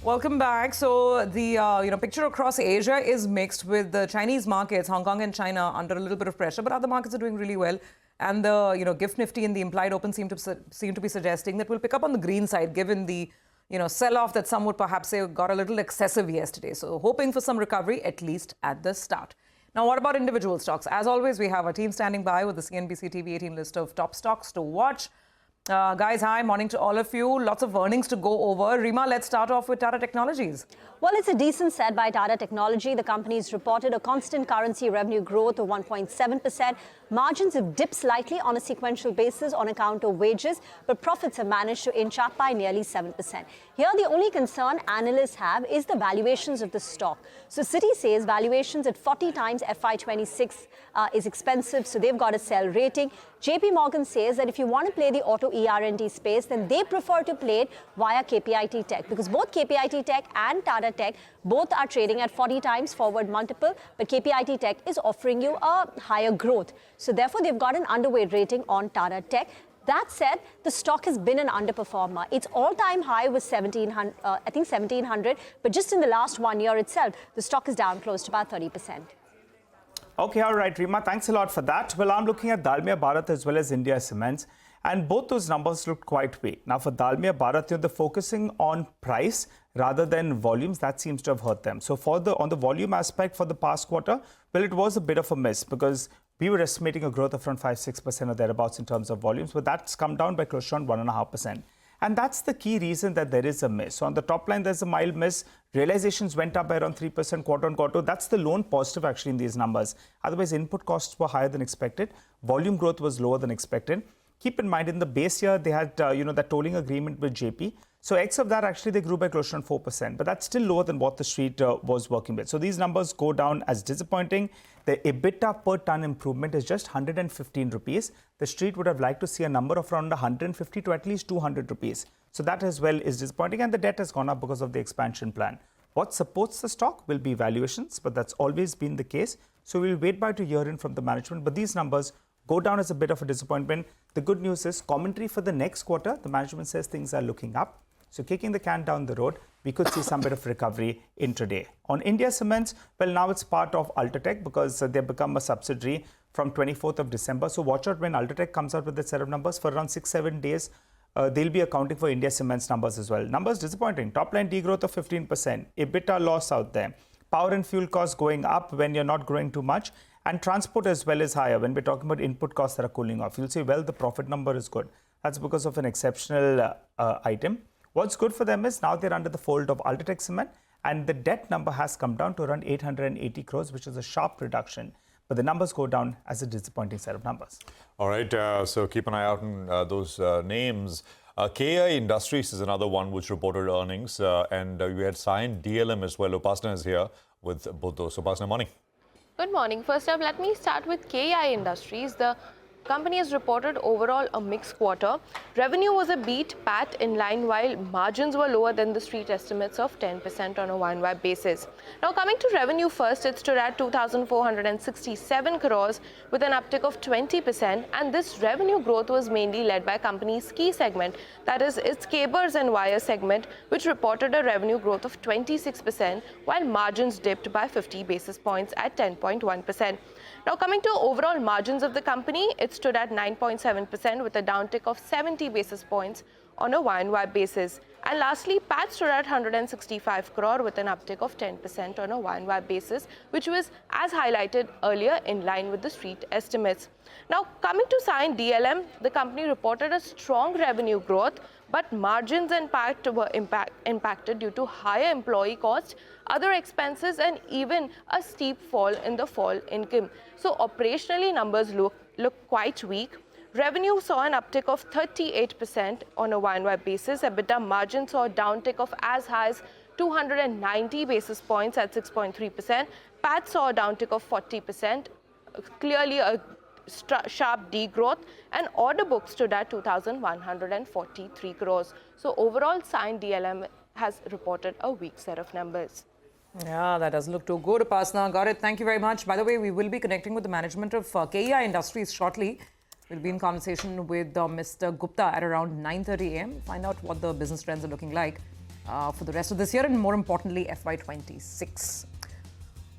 Welcome back. So the picture across Asia is mixed, with the Chinese markets, Hong Kong and China, under a little bit of pressure, but other markets are doing really well. And the GIFT Nifty and the implied open seem to be suggesting that we'll pick up on the green side, given the sell-off that some would perhaps say got a little excessive yesterday. So hoping for some recovery, at least at the start. Now, what about individual stocks? As always, we have our team standing by with the CNBC-TV18 list of top stocks to watch. Guys, hi, morning to all of you. Lots of earnings to go over. Rima, let's start off with Tata Technologies. Well, it's a decent set by Tata Technology. The company's reported a constant currency revenue growth of 1.7%. Margins have dipped slightly on a sequential basis on account of wages, but profits have managed to inch up by nearly 7%. Here, the only concern analysts have is the valuations of the stock. So Citi says valuations at 40 times FY26 is expensive, so they've got a sell rating. JP Morgan says that if you want to play the auto ER&D space, then they prefer to play it via KPIT Tech, because both KPIT Tech and Tata Tech both are trading at 40 times forward multiple, but KPIT Tech is offering you a higher growth. So therefore, they've got an underweight rating on Tata Tech. That said, the stock has been an underperformer. Its all-time high was 1700, but just in the last 1 year itself, the stock is down close to about 30%. Okay, all right, Rima, thanks a lot for that. Well, I'm looking at Dalmia, Bharat, as well as India Cements, and both those numbers look quite weak. Now, for Dalmia, Bharat, they're focusing on price rather than volumes. That seems to have hurt them. So on the volume aspect for the past quarter, well, it was a bit of a miss, because we were estimating a growth of around 5-6% or thereabouts in terms of volumes, but that's come down by close to around 1.5%. And that's the key reason that there is a miss. So on the top line, there's a mild miss. Realizations went up by around 3% quarter on quarter. That's the lone positive actually in these numbers. Otherwise, input costs were higher than expected. Volume growth was lower than expected. Keep in mind, in the base year, they had that tolling agreement with JP. So X of that, actually, they grew by close to 4%. But that's still lower than what the street was working with. So these numbers go down as disappointing. The EBITDA per ton improvement is just 115 rupees. The street would have liked to see a number of around 150 to at least 200 rupees. So that as well is disappointing. And the debt has gone up because of the expansion plan. What supports the stock will be valuations, but that's always been the case. So we'll wait by to hear in from the management. But these numbers go down as a bit of a disappointment. The good news is commentary for the next quarter. The management says things are looking up. So kicking the can down the road, we could see some bit of recovery intraday. On India Cements, well, now it's part of Ultratech, because they've become a subsidiary from 24th of December. So watch out when Ultratech comes out with a set of numbers. For around 6-7 days, they'll be accounting for India Cements numbers as well. Numbers disappointing. Top line degrowth of 15%. EBITDA loss out there. Power and fuel costs going up when you're not growing too much. And transport as well is higher when we're talking about input costs that are cooling off. You'll say, well, the profit number is good. That's because of an exceptional item. What's good for them is now they're under the fold of Ultratech Cement, and the debt number has come down to around 880 crores, which is a sharp reduction. But the numbers go down as a disappointing set of numbers. All right, so keep an eye out on those names. KEI Industries is another one which reported earnings, and we had Cyient, DLM as well. Upasna is here with both those. Upasna, morning. Good morning. First up, let me start with KEI Industries. The company has reported overall a mixed quarter. Revenue was a beat, PAT in line, while margins were lower than the street estimates of 10% on a YoY basis. Now coming to revenue first, it stood at 2,467 crores with an uptick of 20%, and this revenue growth was mainly led by company's key segment, that is its cables and wires segment, which reported a revenue growth of 26%, while margins dipped by 50 basis points at 10.1%. Now coming to overall margins of the company, it stood at 9.7% with a downtick of 70 basis points on a YoY basis. And lastly, PAT stood at 165 crore with an uptick of 10% on a YoY basis, which was, as highlighted earlier, in line with the street estimates. Now coming to Cyient DLM, the company reported a strong revenue growth, but margins and PAT were impacted due to higher employee costs, other expenses, and even a steep fall in the fall income. So operationally, numbers look quite weak. Revenue saw an uptick of 38% on a YoY basis. EBITDA margin saw a downtick of as high as 290 basis points at 6.3%. PAT saw a downtick of 40%, clearly a sharp degrowth, and order book stood at 2,143 crores. So overall, Cyient DLM has reported a weak set of numbers. Yeah, that doesn't look too good, Upasna. Got it. Thank you very much. By the way, we will be connecting with the management of KEI Industries shortly. We'll be in conversation with Mr. Gupta at around 9:30 a.m. Find out what the business trends are looking like. for the rest of this year and more importantly, FY26.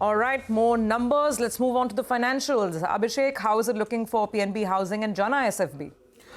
All right, more numbers. Let's move on to the financials. Abhishek, how is it looking for PNB Housing and Jana SFB?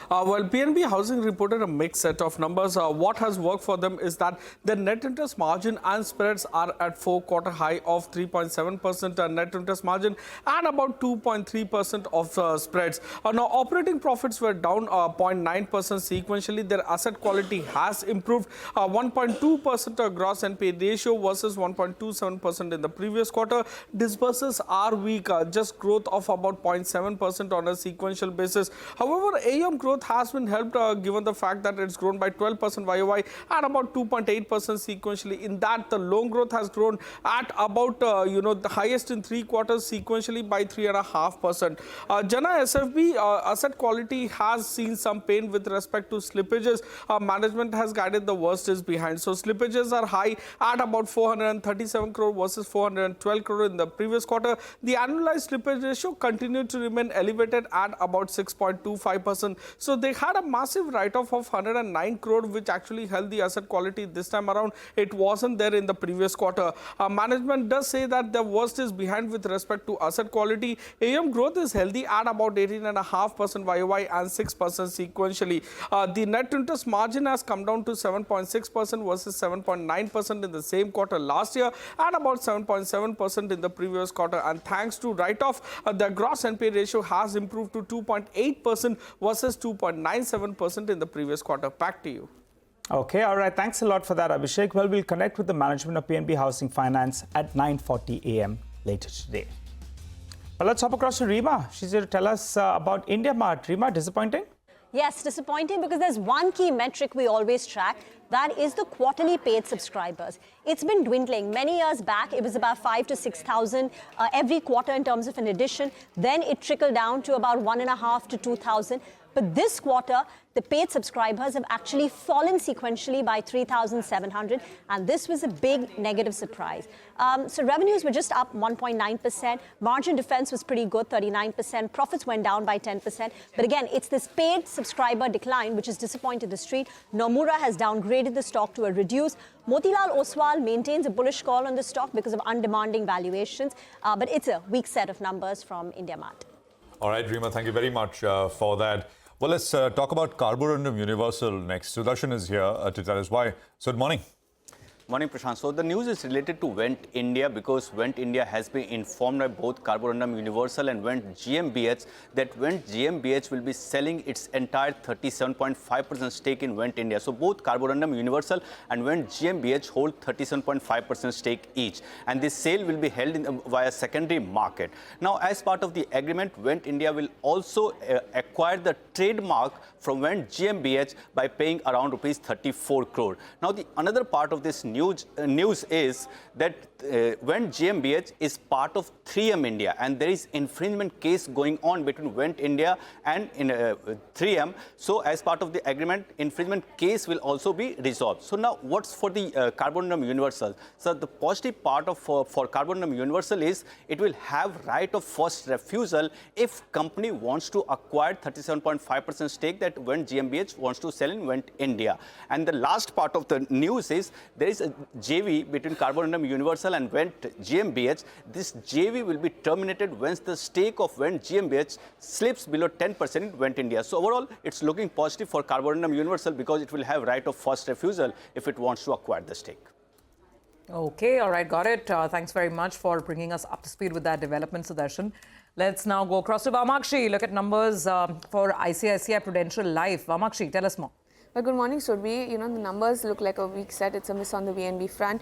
Well, PNB Housing reported a mixed set of numbers. What has worked for them is that the net interest margin and spreads are at 4-quarter high of 3.7% net interest margin and about 2.3% of spreads. Now, operating profits were down 0.9% sequentially. Their asset quality has improved 1.2% gross NPA ratio versus 1.27% in the previous quarter. Disbursements are weak, just growth of about 0.7% on a sequential basis. However, AUM growth has been helped given the fact that it's grown by 12% YOY and about 2.8% sequentially. In that, the loan growth has grown at about, the highest in 3 quarters sequentially by 3.5%. Jana SFB asset quality has seen some pain with respect to slippages. Management has guided the worst is behind. So slippages are high at about 437 crore versus 412 crore in the previous quarter. The annualized slippage ratio continued to remain elevated at about 6.25%. So they had a massive write-off of 109 crore, which actually held the asset quality this time around. It wasn't there in the previous quarter. Management does say that the worst is behind with respect to asset quality. AUM growth is healthy at about 18.5% YOY and 6% sequentially. The net interest margin has come down to 7.6% versus 7.9% in the same quarter last year and about 7.7% in the previous quarter. And thanks to write-off, the gross NPA ratio has improved to 2.8% versus 2.97% in the previous quarter. Back to you. Okay, all right. Thanks a lot for that, Abhishek. Well, we'll connect with the management of PNB Housing Finance at 9:40 a.m. later today. Well, let's hop across to Rima. She's here to tell us about IndiaMART. Rima, disappointing? Yes, disappointing because there's one key metric we always track. That is the quarterly paid subscribers. It's been dwindling. Many years back, it was about 5,000 to 6,000 every quarter in terms of an addition. Then it trickled down to about 1,500 to 2,000. But this quarter, the paid subscribers have actually fallen sequentially by 3,700, and this was a big negative surprise. So revenues were just up 1.9%. Margin defense was pretty good, 39%. Profits went down by 10%. But again, it's this paid subscriber decline which has disappointed the street. Nomura has downgraded the stock to a reduce. Motilal Oswal maintains a bullish call on the stock because of undemanding valuations. But it's a weak set of numbers from IndiaMART. All right, Rima, thank you very much for that. Well, let's talk about Carborundum Universal next. Sudarshan is here to tell us why. So, good morning. Morning, Prashant. So the news is related to Vent India because Vent India has been informed by both Carborundum Universal and Vent GmbH that Vent GmbH will be selling its entire 37.5% stake in Vent India. So both Carborundum Universal and Vent GmbH hold 37.5% stake each. And this sale will be held via secondary market. Now, as part of the agreement, Vent India will also acquire the trademark from Vent GmbH by paying around rupees 34 crore. Now, the another part of this news is that Vent GmbH is part of 3M India, and there is infringement case going on between Vent India and 3M. So, as part of the agreement, infringement case will also be resolved. So, now what's for the Carborundum Universal? So, the positive part of for Carborundum Universal is it will have right of first refusal if company wants to acquire 37.5% stake that Vent GmbH wants to sell in Vent India. And the last part of the news is there is a JV between Carborundum Universal and Vent GmbH. This JV will be terminated once the stake of Vent GmbH slips below 10% in Vent India. So overall, it's looking positive for Carborundum Universal because it will have right of first refusal if it wants to acquire the stake. Okay, all right, got it. Thanks very much for bringing us up to speed with that development, Sudarshan. Let's now go across to Vamakshi. Look at numbers for ICICI Prudential Life. Vamakshi, tell us more. Well, good morning, Surbhi. The numbers look like a weak set. It's a miss on the VNB front.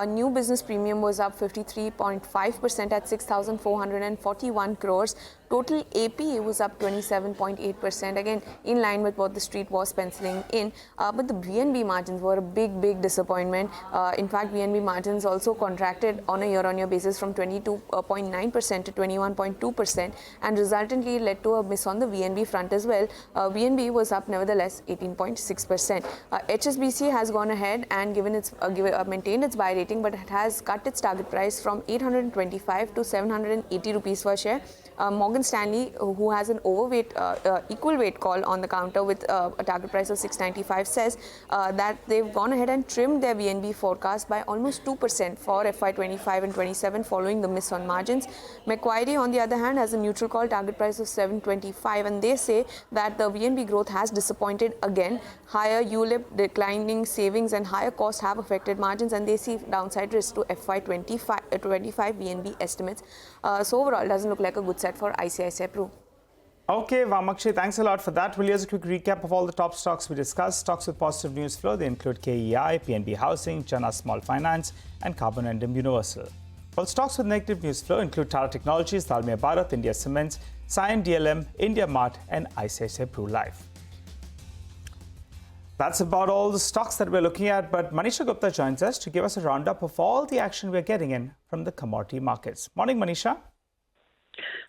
New business premium was up 53.5% at 6,441 crores. Total AP was up 27.8%, again in line with what the street was penciling in. But the VNB margins were a big disappointment. In fact, VNB margins also contracted on a year-on-year basis from 22.9% to 21.2%, and resultantly led to a miss on the VNB front as well. VNB was up nevertheless 18.6%. 6%. HSBC has gone ahead and maintained its buy rating, but it has cut its target price from 825 to 780 rupees per share. Morgan Stanley, who has an equal weight call on the counter with a target price of 695, says that they've gone ahead and trimmed their VNB forecast by almost 2% for FY25 and 27 following the miss on margins. Macquarie, on the other hand, has a neutral call target price of 725, and they say that the VNB growth has disappointed again. Higher ULIP, declining savings and higher costs have affected margins, and they see downside risk to FY25 VNB estimates. So overall, it doesn't look like a good set for ICICI Pru. Okay, Vamakshi, thanks a lot for that. Well, here's a quick recap of all the top stocks we discussed. Stocks with positive news flow, they include KEI, PNB Housing, Jana Small Finance, and Carborundum Universal. While stocks with negative news flow include Tata Technologies, Dalmia Bharat, India Cements, Cyient, DLM, IndiaMART, and ICICI Pru Life. That's about all the stocks that we're looking at, but Manisha Gupta joins us to give us a roundup of all the action we're getting in from the commodity markets. Morning, Manisha.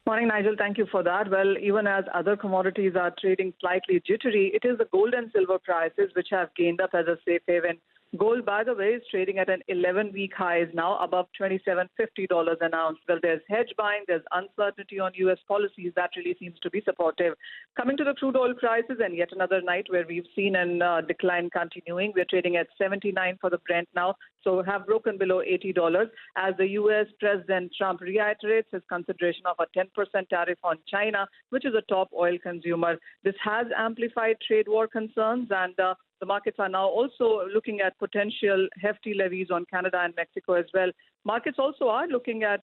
Morning, Nigel. Thank you for that. Well, even as other commodities are trading slightly jittery, it is the gold and silver prices which have gained up as a safe haven. Gold, by the way, is trading at an 11-week high, is now above $27.50 an ounce. Well, there's hedge buying, there's uncertainty on U.S. policies. That really seems to be supportive. Coming to the crude oil prices, and yet another night where we've seen a decline continuing. We're trading at 79 for the Brent now, so have broken below $80 as the U.S. President Trump reiterates his consideration of a 10% tariff on China, which is a top oil consumer. This has amplified trade war concerns, and the markets are now also looking at potential hefty levies on Canada and Mexico as well. Markets also are looking at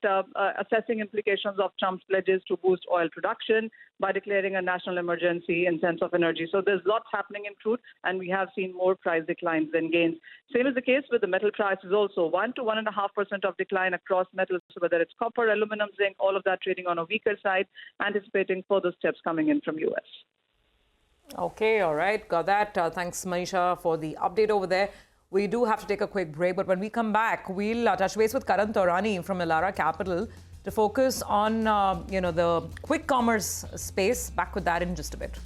assessing implications of Trump's pledges to boost oil production by declaring a national emergency in sense of energy. So there's lots happening in crude, and we have seen more price declines than gains. Same is the case with the metal prices also. 1 to 1.5% of decline across metals, whether it's copper, aluminum, zinc, all of that trading on a weaker side, anticipating further steps coming in from U.S. Okay, all right, got that. Thanks, Manisha, for the update over there. We do have to take a quick break, but when we come back, we'll touch base with Karan Taurani from Elara Capital to focus on, the quick commerce space. Back with that in just a bit.